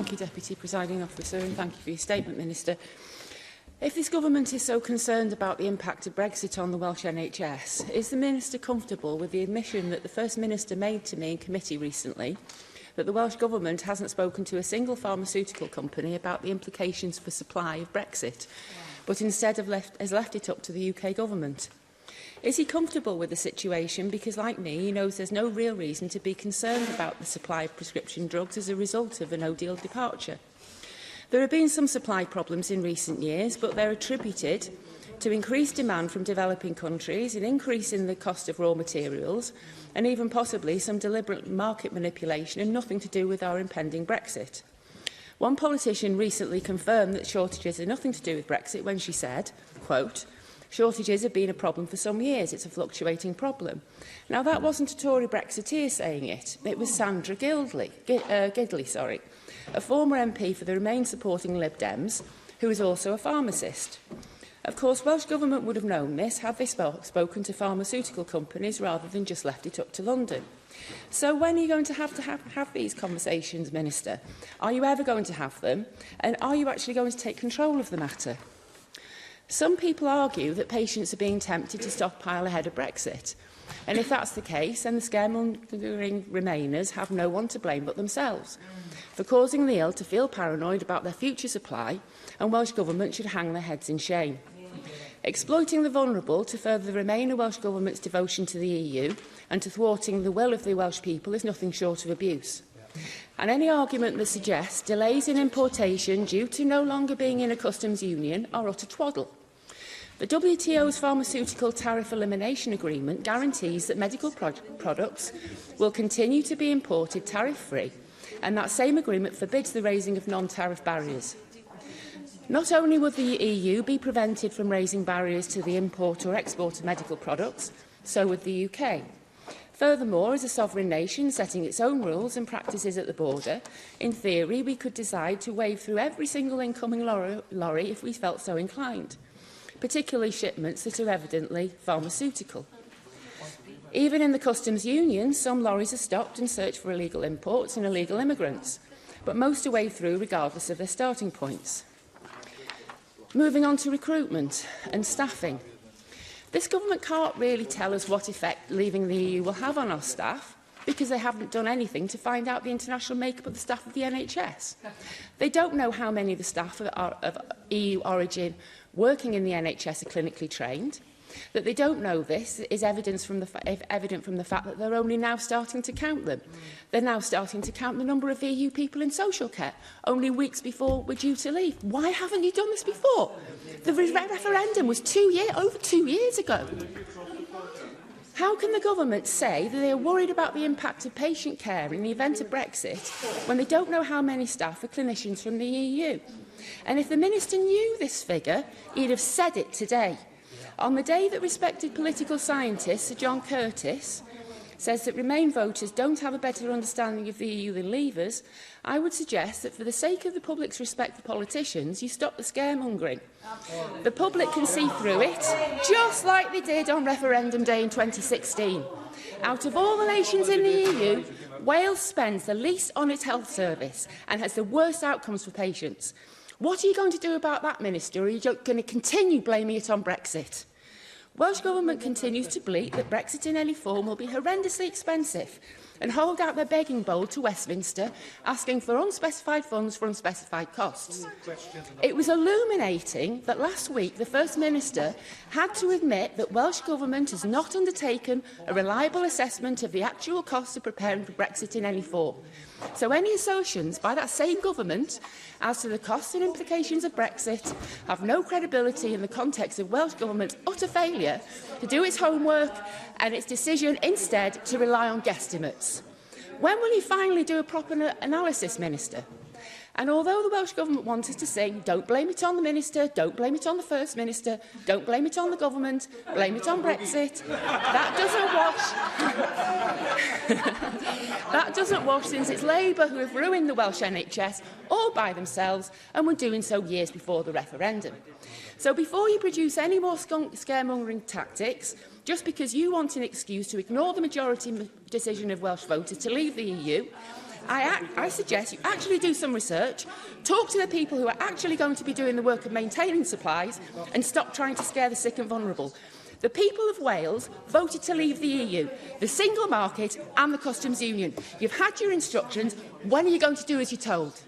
Thank you, Deputy Presiding Officer, and thank you for your statement, Minister. If this government is so concerned about the impact of Brexit on the Welsh NHS, is the Minister comfortable with the admission that the First Minister made to me in committee recently that the Welsh Government hasn't spoken to a single pharmaceutical company about the implications for supply of Brexit, but instead has left it up to the UK Government? Is he comfortable with the situation because, like me, he knows there's no real reason to be concerned about the supply of prescription drugs as a result of a no-deal departure? There have been some supply problems in recent years, but they're attributed to increased demand from developing countries, an increase in the cost of raw materials, and even possibly some deliberate market manipulation and nothing to do with our impending Brexit. One politician recently confirmed that shortages are nothing to do with Brexit when she said, quote, "Shortages have been a problem for some years. It's a fluctuating problem." Now, that wasn't a Tory Brexiteer saying it. It was Sandra Gidley, a former MP for the Remain supporting Lib Dems, who is also a pharmacist. Of course, Welsh Government would have known this had they spoken to pharmaceutical companies rather than just left it up to London. So when are you going to have these conversations, Minister? Are you ever going to have them? And are you actually going to take control of the matter? Some people argue that patients are being tempted to stockpile ahead of Brexit. And if that's the case, then the scaremongering Remainers have no one to blame but themselves for causing the ill to feel paranoid about their future supply, and Welsh Government should hang their heads in shame. Exploiting the vulnerable to further the Remainer Welsh Government's devotion to the EU and to thwarting the will of the Welsh people is nothing short of abuse. And any argument that suggests delays in importation due to no longer being in a customs union are utter twaddle. The WTO's Pharmaceutical Tariff Elimination Agreement guarantees that medical products will continue to be imported tariff-free, and that same agreement forbids the raising of non-tariff barriers. Not only would the EU be prevented from raising barriers to the import or export of medical products, so would the UK. Furthermore, as a sovereign nation setting its own rules and practices at the border, in theory we could decide to wave through every single incoming lorry if we felt so inclined, particularly shipments that are evidently pharmaceutical. Even in the customs union, some lorries are stopped and search for illegal imports and illegal immigrants, but most are waved through regardless of their starting points. Moving on to recruitment and staffing. This government can't really tell us what effect leaving the EU will have on our staff because they haven't done anything to find out the international makeup of the staff of the NHS. They don't know how many of the staff of EU origin working in the NHS are clinically trained. That they don't know this is evident from the fact that they're only now starting to count them. They're now starting to count the number of EU people in social care, only weeks before we're due to leave. Why haven't you done this before? The referendum was over 2 years ago. How can the government say that they are worried about the impact of patient care in the event of Brexit when they don't know how many staff are clinicians from the EU? And if the Minister knew this figure, he'd have said it today. On the day that respected political scientist Sir John Curtis says that Remain voters don't have a better understanding of the EU than Leavers, I would suggest that for the sake of the public's respect for politicians, you stop the scaremongering. The public can see through it, just like they did on referendum day in 2016. Out of all the nations in the EU, Wales spends the least on its health service and has the worst outcomes for patients. What are you going to do about that, Minister, or are you going to continue blaming it on Brexit? Welsh Government continues to bleat that Brexit in any form will be horrendously expensive and hold out their begging bowl to Westminster, asking for unspecified funds for unspecified costs. It was illuminating that last week the First Minister had to admit that Welsh Government has not undertaken a reliable assessment of the actual costs of preparing for Brexit in any form. So any assertions by that same government as to the costs and implications of Brexit have no credibility in the context of Welsh Government's utter failure to do its homework and its decision instead to rely on guesstimates. When will you finally do a proper analysis, Minister? And although the Welsh Government wants us to sing, don't blame it on the Minister, don't blame it on the First Minister, don't blame it on the Government, blame it on Brexit, that doesn't wash. That doesn't wash, since it's Labour who have ruined the Welsh NHS all by themselves and were doing so years before the referendum. So before you produce any more scaremongering tactics, just because you want an excuse to ignore the majority decision of Welsh voters to leave the EU, I suggest you actually do some research, talk to the people who are actually going to be doing the work of maintaining supplies, and stop trying to scare the sick and vulnerable. The people of Wales voted to leave the EU, the single market and the customs union. You've had your instructions. When are you going to do as you're told?